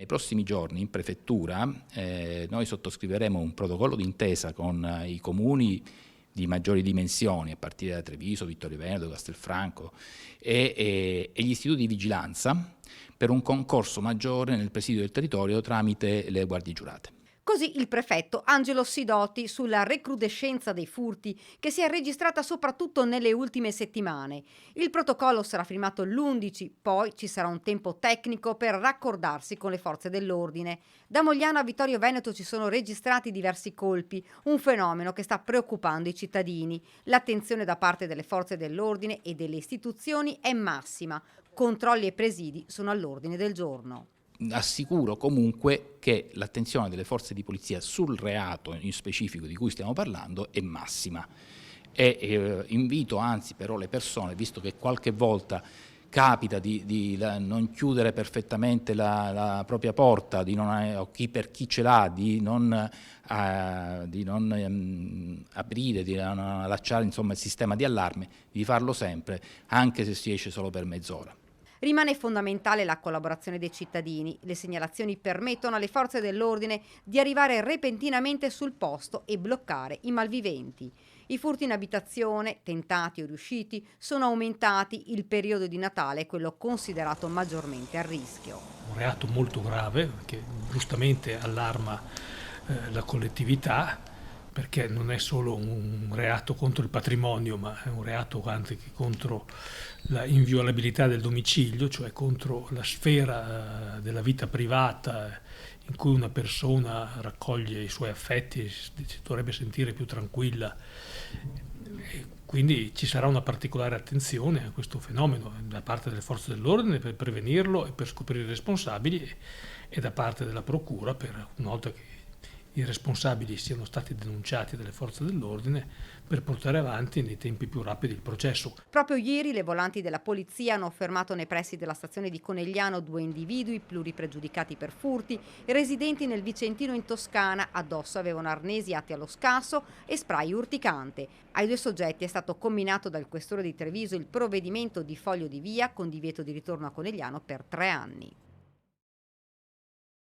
Nei prossimi giorni in prefettura noi sottoscriveremo un protocollo d'intesa con i comuni di maggiori dimensioni, a partire da Treviso, Vittorio Veneto, Castelfranco e gli istituti di vigilanza per un concorso maggiore nel presidio del territorio tramite le guardie giurate. Così il prefetto Angelo Sidoti sulla recrudescenza dei furti che si è registrata soprattutto nelle ultime settimane. Il protocollo sarà firmato l'11, poi ci sarà un tempo tecnico per raccordarsi con le forze dell'ordine. Da Mogliano a Vittorio Veneto ci sono registrati diversi colpi, un fenomeno che sta preoccupando i cittadini. L'attenzione da parte delle forze dell'ordine e delle istituzioni è massima. Controlli e presidi sono all'ordine del giorno. Assicuro comunque che l'attenzione delle forze di polizia sul reato in specifico di cui stiamo parlando è massima e invito anzi però le persone, visto che qualche volta capita di non chiudere perfettamente la propria porta, o per chi ce l'ha, di non aprire, di non allacciare insomma, il sistema di allarme, di farlo sempre, anche se si esce solo per mezz'ora. Rimane fondamentale la collaborazione dei cittadini. Le segnalazioni permettono alle forze dell'ordine di arrivare repentinamente sul posto e bloccare i malviventi. I furti in abitazione, tentati o riusciti, sono aumentati. Il periodo di Natale è quello considerato maggiormente a rischio. Un reato molto grave che giustamente allarma la collettività, perché non è solo un reato contro il patrimonio, ma è un reato anche contro la inviolabilità del domicilio, cioè contro la sfera della vita privata in cui una persona raccoglie i suoi affetti e si dovrebbe sentire più tranquilla. E quindi ci sarà una particolare attenzione a questo fenomeno da parte delle forze dell'ordine per prevenirlo e per scoprire i responsabili e da parte della procura per, una volta che i responsabili siano stati denunciati dalle forze dell'ordine, per portare avanti nei tempi più rapidi il processo. Proprio ieri le volanti della polizia hanno fermato nei pressi della stazione di Conegliano 2 individui pluripregiudicati per furti, residenti nel Vicentino in Toscana. Addosso avevano arnesi atti allo scasso e spray urticante. Ai 2 soggetti è stato comminato dal questore di Treviso il provvedimento di foglio di via con divieto di ritorno a Conegliano per 3 anni.